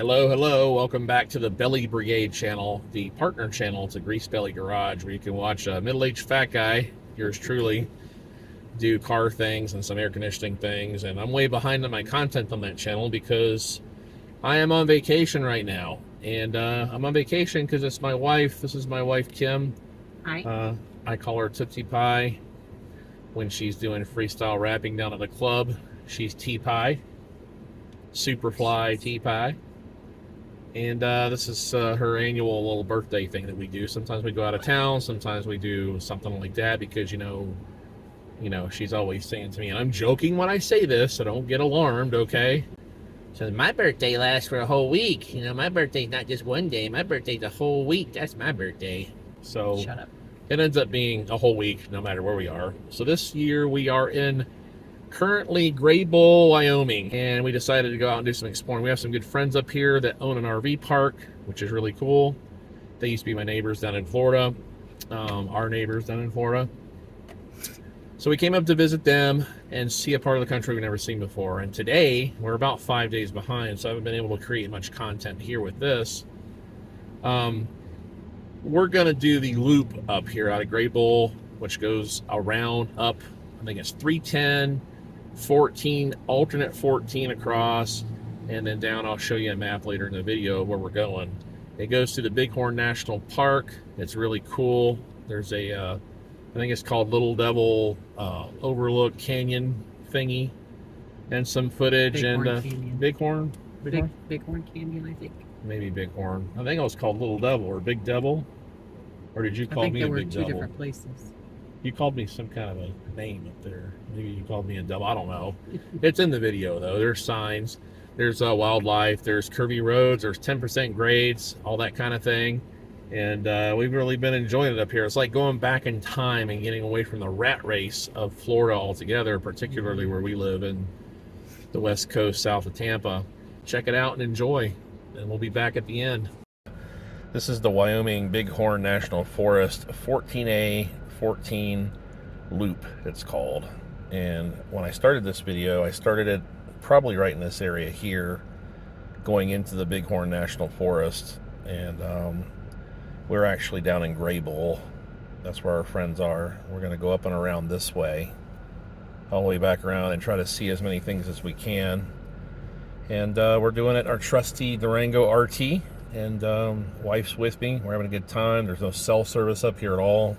Hello, hello. Welcome back to the Belly Brigade channel, the partner channel to Grease Belly Garage, where you can watch a middle-aged fat guy, yours truly, do car things and some air conditioning things. And I'm way behind on my content on that channel because I am on vacation right now. And I'm on vacation because it's my wife. This is my wife, Kim. Hi. I call her Tootsie Pie. When she's doing freestyle rapping down at the club, she's T-Pie. Superfly T-Pie. And this is her annual little birthday thing that we do. Sometimes we go out of town, sometimes we do something like that because, you know, she's always saying to me, and I'm joking when I say this, so don't get alarmed, okay? So my birthday lasts for a whole week. You know, my birthday's not just one day. My birthday's a whole week. That's my birthday. So Shut up. it ends up being a whole week no matter where we are. So this year we are in currently Gray Bull, Wyoming, and we decided to go out and do some exploring. We have some good friends up here that own an RV park, which is really cool. They used to be my neighbors down in Florida, our neighbors down in Florida. So we came up to visit them and see a part of the country we've never seen before. And today, we're about 5 days behind, so I haven't been able to create much content here with this. We're gonna do the loop up here out of Gray Bull, which goes around up, I think it's 310, 14, alternate 14 across, and then down. I'll show you a map later in the video of where we're going. It goes to the Bighorn National Park. It's really cool. There's a I think it's called Little Devil Overlook Canyon thingy, and some footage. Bighorn and Canyon. Bighorn Bighorn Canyon, I think. Maybe Bighorn. I think it was called Little Devil or Big Devil, or did you call me a Big Devil? There were two different places. You called me some kind of a name up there. Maybe you called me a devil. I don't know. It's in the video, though. There's signs. There's wildlife. There's curvy roads. There's 10% grades, all that kind of thing. And we've really been enjoying it up here. It's like going back in time and getting away from the rat race of Florida altogether, particularly where we live in the West Coast, south of Tampa. Check it out and enjoy. And we'll be back at the end. This is the Wyoming Bighorn National Forest 14A 14 loop, it's called. And when I started this video, I started it probably right in this area here, going into the Bighorn National Forest. And we're actually down in Gray Bull. That's where our friends are. We're going to go up and around this way, all the way back around, and try to see as many things as we can. And we're doing it our trusty Durango RT, and wife's with me. We're having a good time. There's no cell service up here at all.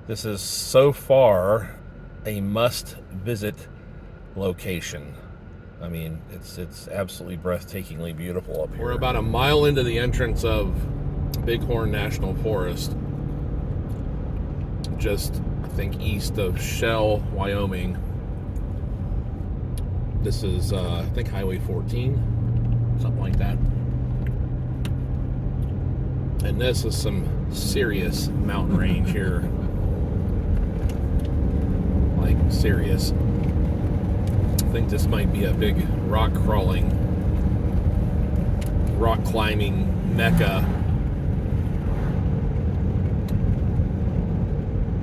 This is so far a must-visit location. I mean, it's absolutely breathtakingly beautiful up here. We're about a mile into the entrance of Bighorn National Forest, just, I think, east of Shell, Wyoming. This is, I think, Highway 14, something like that. And this is some serious mountain range here. Like, serious. I think this might be a big rock crawling, rock climbing mecca.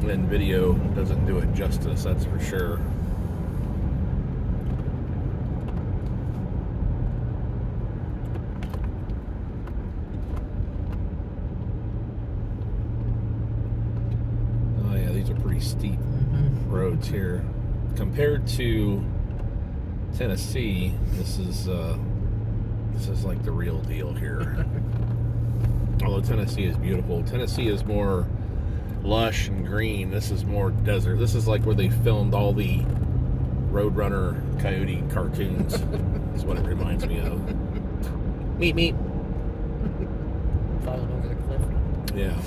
And video doesn't do it justice, that's for sure. Oh yeah, these are pretty steep roads here. Compared to Tennessee, this is like the real deal here. Although Tennessee is beautiful. Tennessee is more lush and green. This is more desert. This is like where they filmed all the Roadrunner Coyote cartoons. Is what it reminds me of. Meet me. Falling over the cliff. Yeah.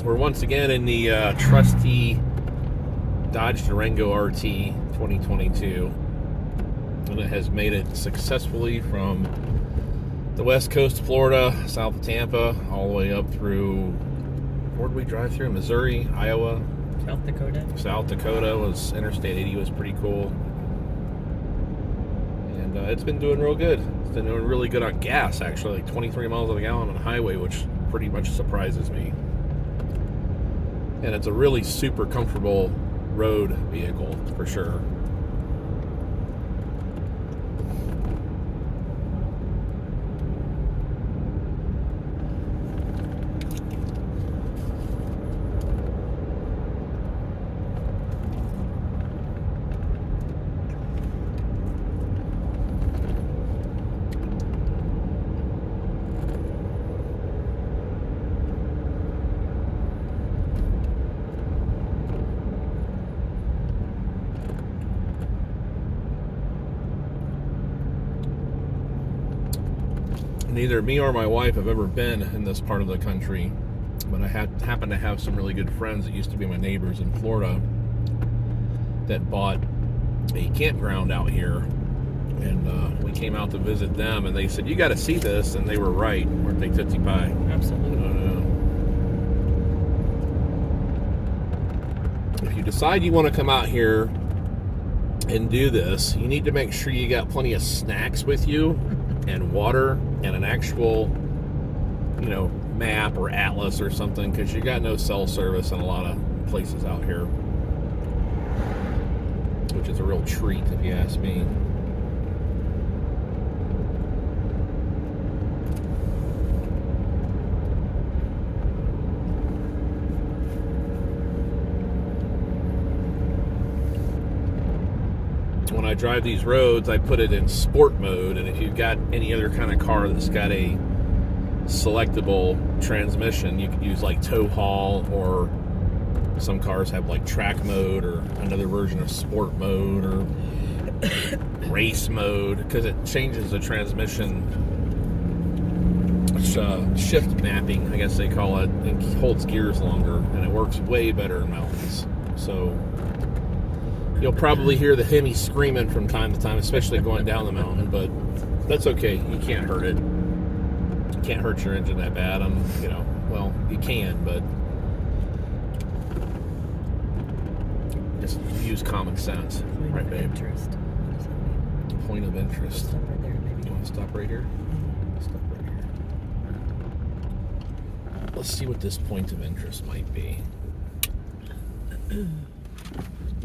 We're once again in the trusty Dodge Durango RT 2022, and it has made it successfully from the west coast of Florida, south of Tampa, all the way up through, where did we drive through? Missouri, Iowa, South Dakota. South Dakota. Was Interstate 80 was pretty cool, and it's been doing real good. It's been doing really good on gas, actually, like 23 miles on the gallon on the highway, which pretty much surprises me. And it's a really super comfortable road vehicle for sure. Neither me or my wife have ever been in this part of the country, but I happen to have some really good friends that used to be my neighbors in Florida that bought a campground out here, and we came out to visit them, and they said, "You got to see this," and they were right, weren't they, Tootsie Pie? Absolutely. If you decide you want to come out here and do this, you need to make sure you got plenty of snacks with you, and water, and an actual, map or atlas or something, because you got no cell service in a lot of places out here, which is a real treat if you ask me. When I drive these roads, I put it in sport mode, and if you've got any other kind of car that's got a selectable transmission, you could use like tow haul, or some cars have like track mode, or another version of sport mode, or race mode, because it changes the transmission shift mapping, I guess they call it, and holds gears longer, and it works way better in mountains. So you'll probably hear the Hemi screaming from time to time, especially going down the mountain, but that's okay. You can't hurt it. You can't hurt your engine that bad. Well, you can, but just use common sense. Right, babe? Interest. Point of interest. Stop right there, maybe. You want to stop right here? Stop right here. Let's see what this point of interest might be.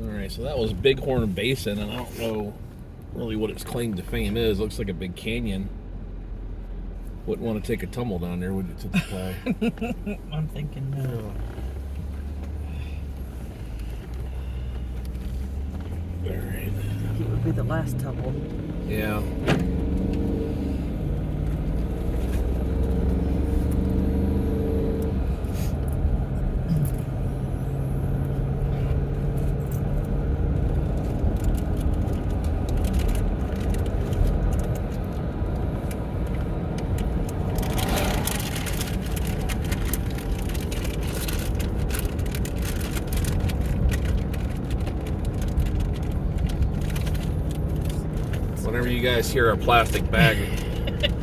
Alright, so that was Bighorn Basin, and I don't know really what its claim to fame is. Looks like a big canyon. Wouldn't want to take a tumble down there, would you, Tootsie Pie? I'm thinking no. Alright. It would be the last tumble. Yeah. Whenever you guys hear a plastic bag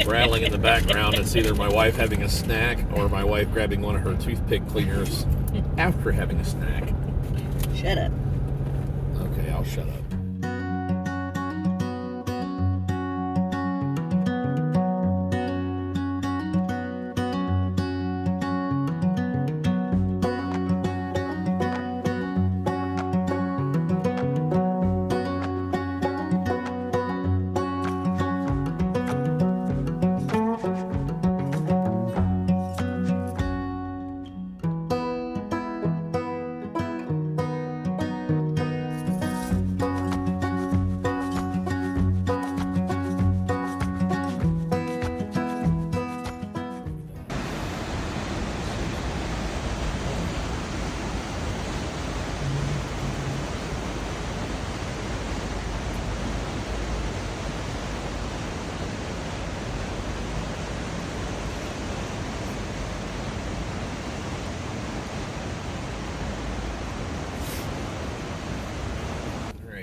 rattling in the background, it's either my wife having a snack or my wife grabbing one of her toothpick cleaners after having a snack. Shut up. Okay, I'll shut up.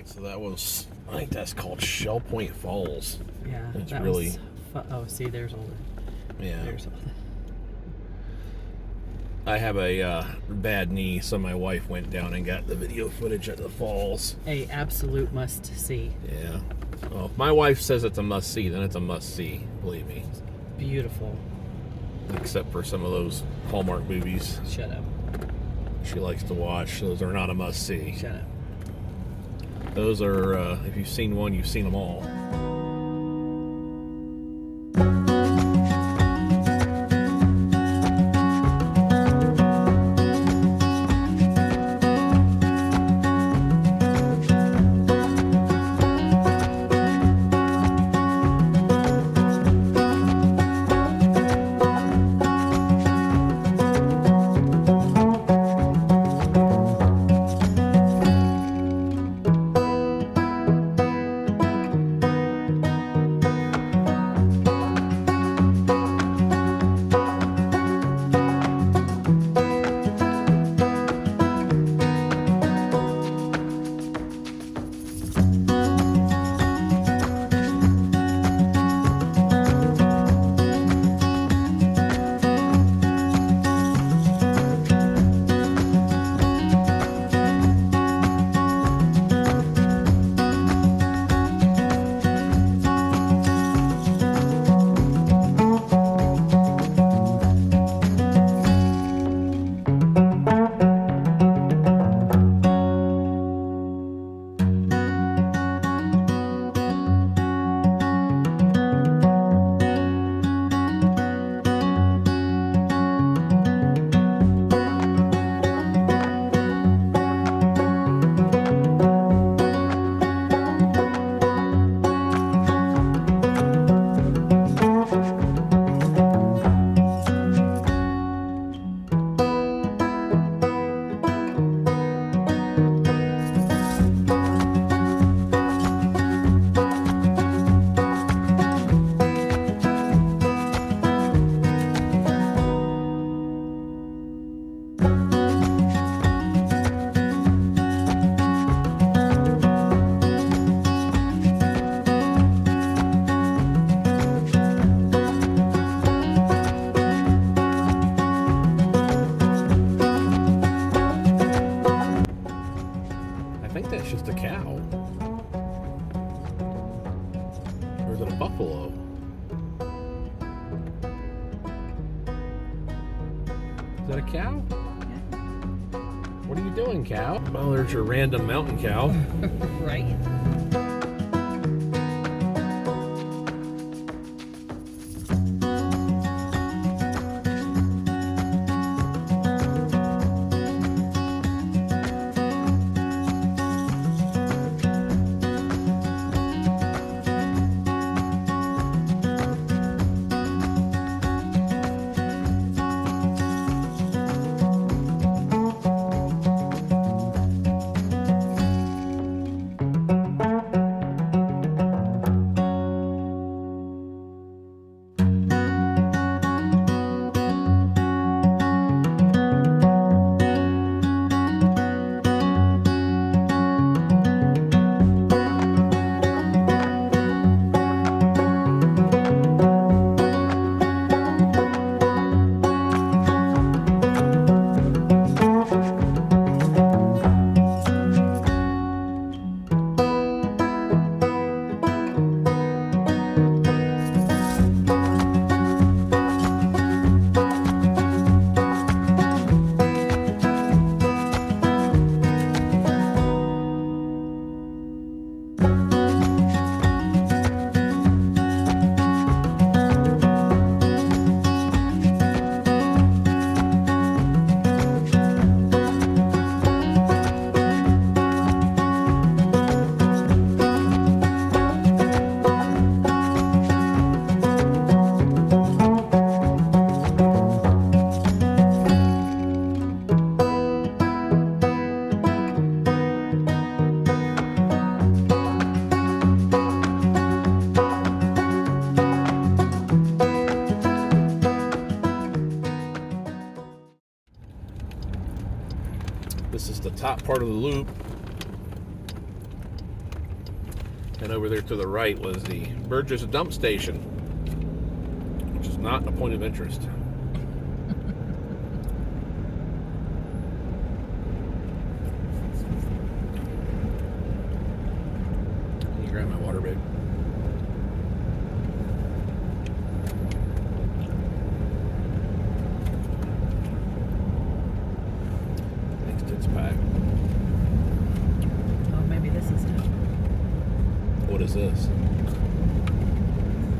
So that was, I think that's called Shell Point Falls. Yeah, it's that really. Oh, see, there's older. Yeah. There's older. I have a bad knee, so my wife went down and got the video footage at the falls. A absolute must see. Yeah. Well, if my wife says it's a must see, then it's a must see. Believe me. Beautiful. Except for some of those Hallmark movies. Shut up. she likes to watch. Those are not a must-see. Shut up. Those are, if you've seen one, you've seen them all. I think that's just a cow. Or is it a buffalo? Is that a cow? What are you doing, cow? Well, there's your random mountain cow. Right? This is the top part of the loop. And over there to the right was the Burgess dump station, which is not a point of interest. Can you grab my water, babe? Tootsie Pie. Oh, maybe this is it. What is this?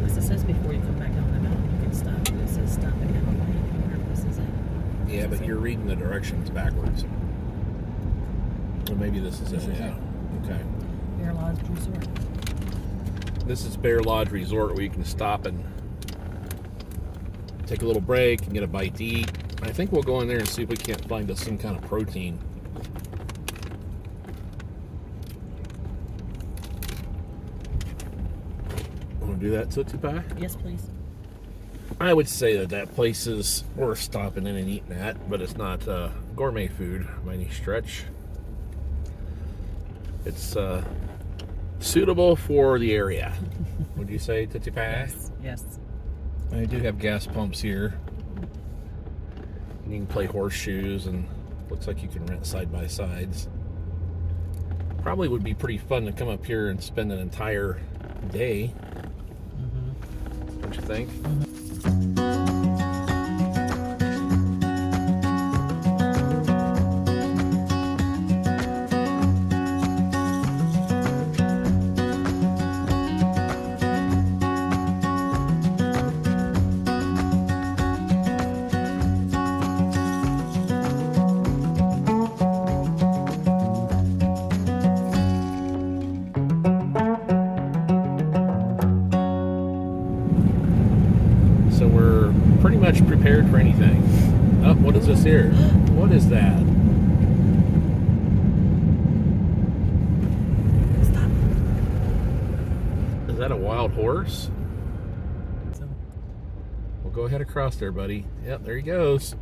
Because it says before you come back down the mountain, you can stop. It says stop at Hammer Lake. I wonder if this is it. Yeah, but you're reading the directions backwards. Well, maybe this is it. This is Yeah. Okay. Bear Lodge Resort. This is Bear Lodge Resort, where you can stop and take a little break and get a bite to eat. I think we'll go in there and see if we can't find us some kind of protein. Want to do that, Tootsie Pie? Yes, please. I would say that place is worth stopping in and eating at, but it's not gourmet food by any stretch. It's suitable for the area. Would you say, Tootsie Pie? Yes. Yes. I do have gas pumps here. You can play horseshoes, and looks like you can rent side-by-sides. Probably would be pretty fun to come up here and spend an entire day. Don't you think? So we're pretty much prepared for anything. Oh, what is this here? What is that? Stop. Is that a wild horse? So, Well, go ahead across there, buddy. Yep, there he goes.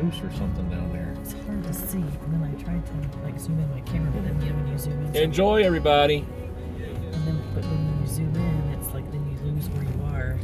Moose or something down there. it's hard to see. And then I tried to like zoom in my camera, but then when you zoom in, Enjoy, everybody. but then when you zoom in, it's like then you lose where you are.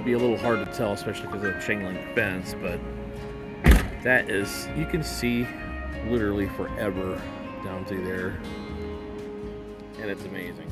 be a little hard to tell, especially because of the chain link fence, but that is, you can see literally forever down through there, and it's amazing.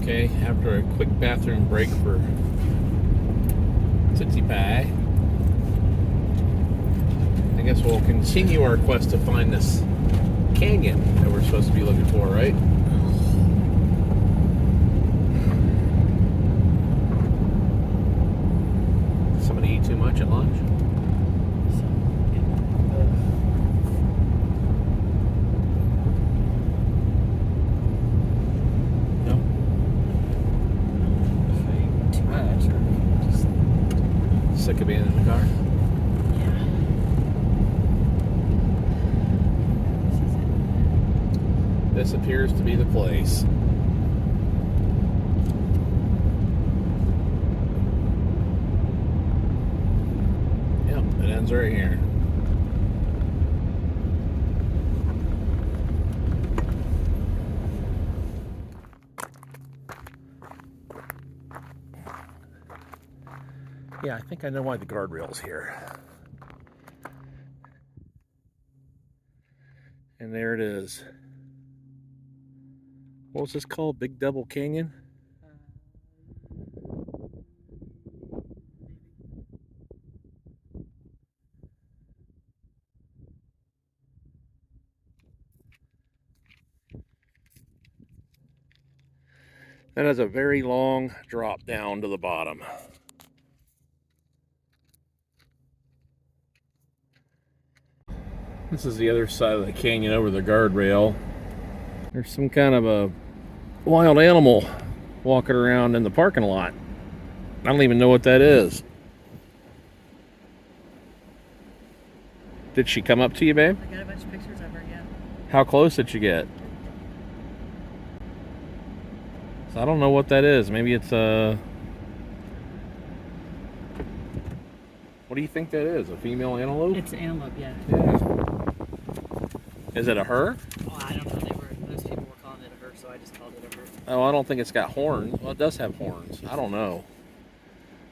Okay, after a quick bathroom break for Tootsie Pie, I guess we'll continue our quest to find this canyon that we're supposed to be looking for, right? Somebody eat too much at lunch? Sick of being in the car? Yeah. This appears to be the place. Yep, it ends right here. Yeah, I think I know why the guardrail's here. And there it is. What was this called? Big Double Canyon? That has a very long drop down to the bottom. This is the other side of the canyon over the guardrail. There's some kind of a wild animal walking around in the parking lot. I don't even know what that is. Did she come up to you, babe? I got a bunch of pictures of her, yeah. How close did you get? So I don't know what that is. Maybe it's a... What do you think that is? A female antelope? It's an antelope, yeah. Is it a her? Oh, I don't know. Those people were calling it a her, so I just called it a her. Oh, I don't think it's got horns. Well, it does have horns. I don't know.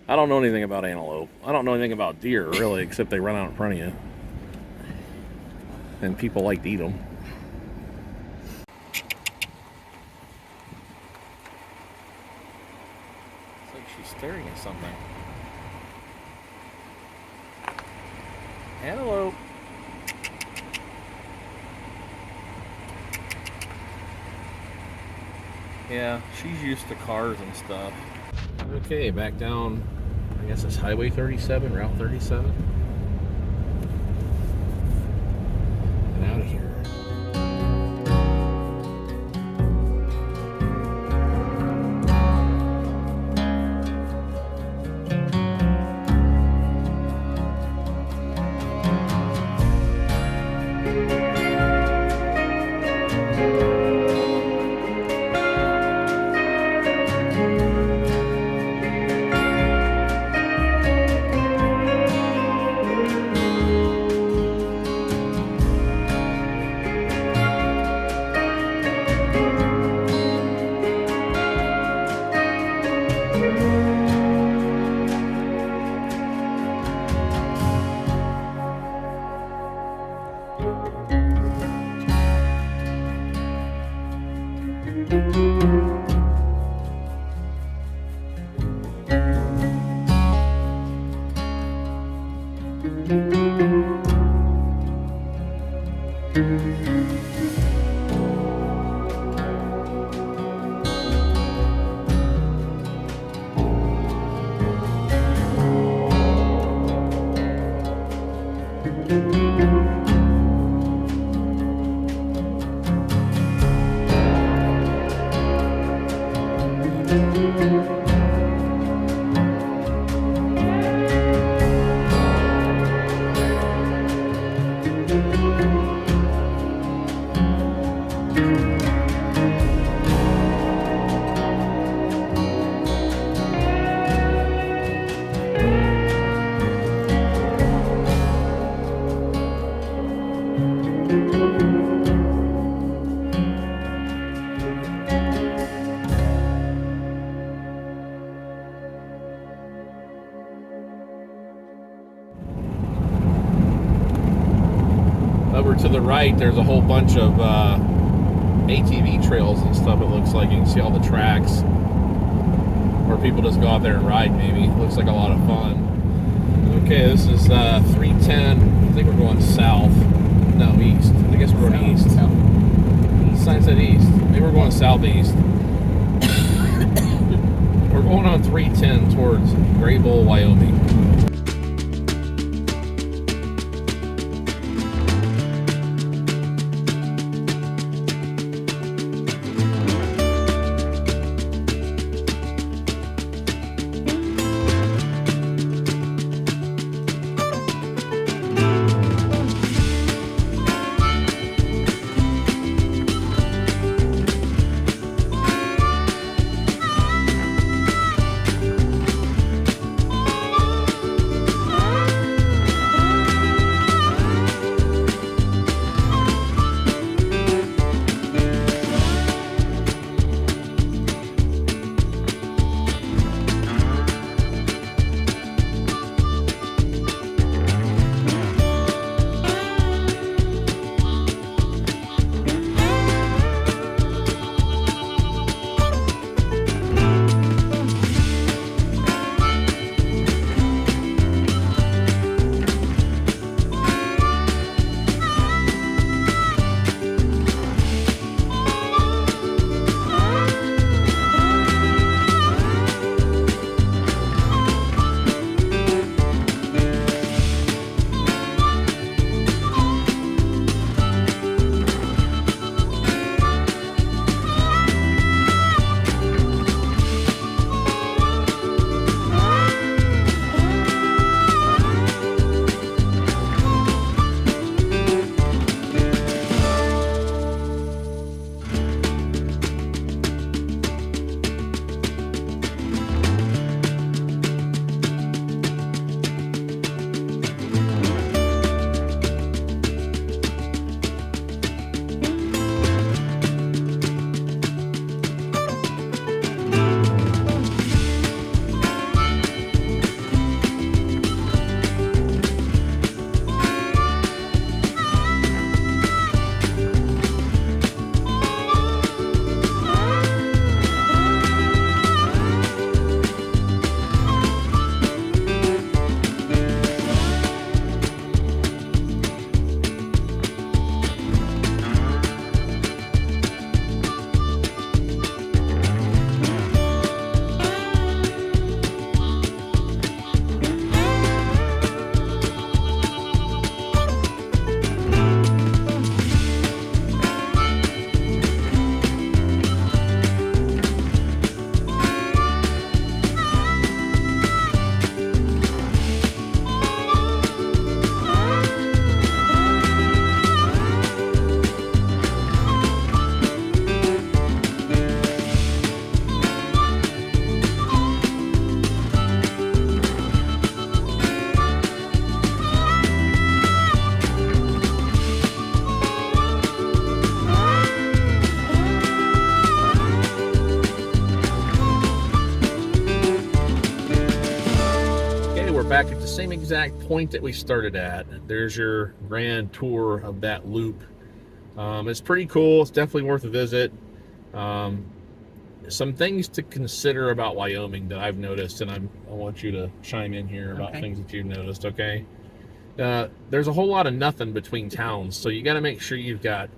I don't know anything about antelope. I don't know anything about deer, really, except they run out in front of you. And people like to eat them. Like she's staring at something. Hello. Yeah, she's used to cars and stuff. Okay, back down, I guess it's Highway 37, Route 37. Get out of here. Over to the right, there's a whole bunch of ATV trails and stuff, it looks like. You can see all the tracks where people just go out there and ride, maybe. It looks like a lot of fun. Okay, this is 310. I think we're going south. No, east. I guess we're going east. South. Sign said east. Maybe we're going southeast. We're going on 310 towards Graybull, Wyoming. back at the same exact point that we started at. There's your grand tour of that loop. It's pretty cool. It's definitely worth a visit. Some things to consider about Wyoming that I've noticed, and I want you to chime in here about things that you've noticed, okay? There's a whole lot of nothing between towns, so you got to make sure you've got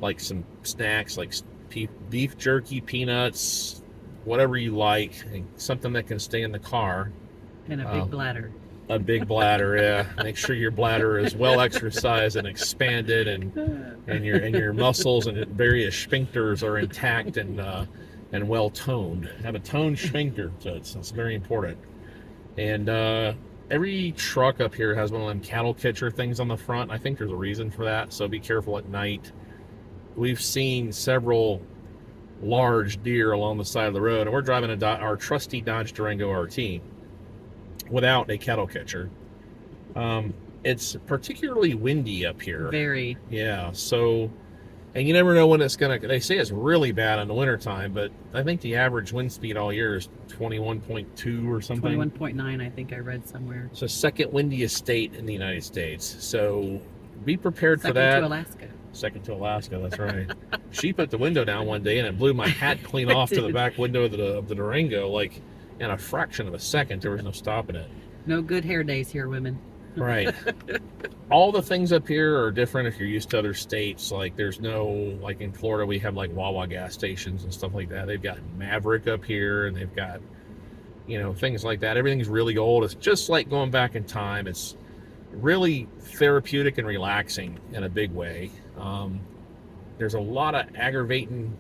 like some snacks like beef jerky, peanuts, whatever you like, and something that can stay in the car. And a big bladder. A big bladder, yeah. Make sure your bladder is well exercised and expanded, and your muscles and various sphincters are intact and well toned. Have a toned sphincter, so it's very important. And every truck up here has one of them cattle catcher things on the front. I think there's a reason for that, so be careful at night. We've seen several large deer along the side of the road, and we're driving our trusty Dodge Durango RT without a cattle catcher. It's particularly windy up here. Very. Yeah, so, and you never know when it's gonna, they say it's really bad in the wintertime, but I think the average wind speed all year is 21.2 or something. 21.9, I think I read somewhere. It's the second windiest state in the United States, so be prepared for that. Second to Alaska. Second to Alaska, that's right. She put the window down one day and it blew my hat clean off to the back window of the Durango, like in a fraction of a second. There was no stopping it. No good hair days here, women. Right. All the things up here are different if you're used to other states. Like there's no, like in Florida, we have like Wawa gas stations and stuff like that. They've got Maverick up here, and they've got, you know, things like that. Everything's really old. It's just like going back in time. It's really therapeutic and relaxing in a big way. There's a lot of aggravating,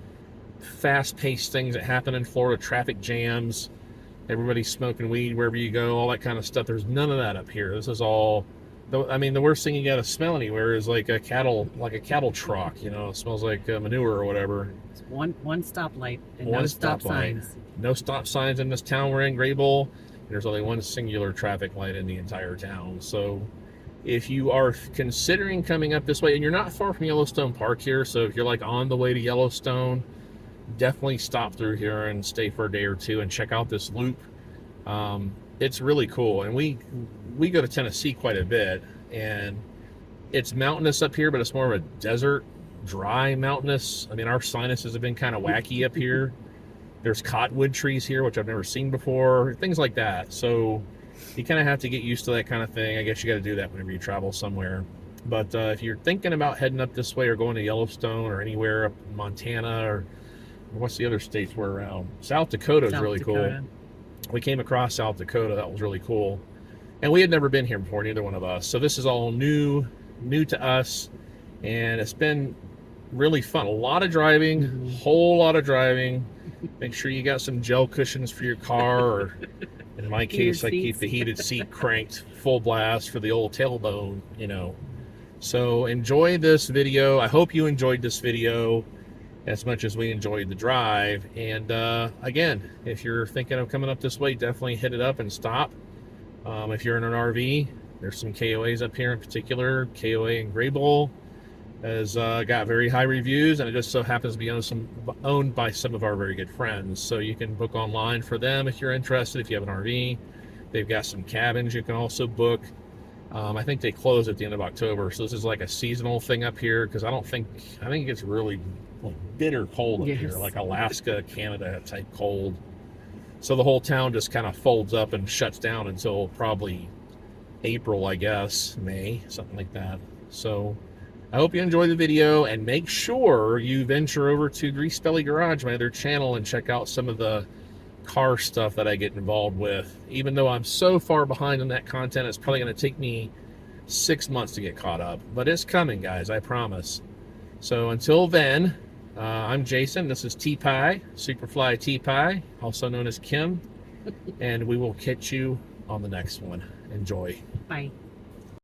fast-paced things that happen in Florida. Traffic jams, everybody's smoking weed wherever you go, all that kind of stuff. There's none of that up here. This is all, I mean, the worst thing you got to smell anywhere is like a cattle truck. You know, it smells like manure or whatever. It's one stoplight and One no stop stoplight. signs. No stop signs in this town we're in, Graybull. There's only one singular traffic light in the entire town. So if you are considering coming up this way, and you're not far from Yellowstone Park here, so if you're like on the way to Yellowstone, definitely stop through here and stay for a day or two and check out this loop. It's really cool. And we go to Tennessee quite a bit, and it's mountainous up here, but it's more of a desert, dry mountainous. I mean, our sinuses have been kind of wacky up here. There's cottonwood trees here, which I've never seen before, things like that. So you kind of have to get used to that kind of thing. I guess you got to do that whenever you travel somewhere. But if you're thinking about heading up this way or going to Yellowstone or anywhere up in Montana or what's the other states we're around? South Dakota is really cool. We came across South Dakota. That was really cool. And we had never been here before, neither one of us. So this is all new to us. And it's been really fun. A lot of driving, whole lot of driving. Make sure you got some gel cushions for your car, or in my case, I keep the heated seat cranked full blast for the old tailbone, you know. So enjoy this video. I hope you enjoyed this video as much as we enjoyed the drive. And again, if you're thinking of coming up this way, definitely hit it up and stop. If you're in an RV, there's some KOAs up here in particular. KOA in Graybull has got very high reviews, and it just so happens to be owned by some of our very good friends. So you can book online for them if you're interested, if you have an RV. They've got some cabins you can also book. I think they close at the end of October, so this is like a seasonal thing up here, because I think it gets really bitter cold up here, like Alaska, Canada type cold. So the whole town just kind of folds up and shuts down until probably April, I guess, May, something like that. So I hope you enjoy the video, and make sure you venture over to Grease Belly Garage, my other channel, and check out some of the car stuff that I get involved with. Even though I'm so far behind on that content, it's probably going to take me 6 months to get caught up, but it's coming, guys, I promise. So until then, I'm Jason. This is T-Pie, Superfly T-Pie, also known as Kim, and we will catch you on the next one. Enjoy. Bye.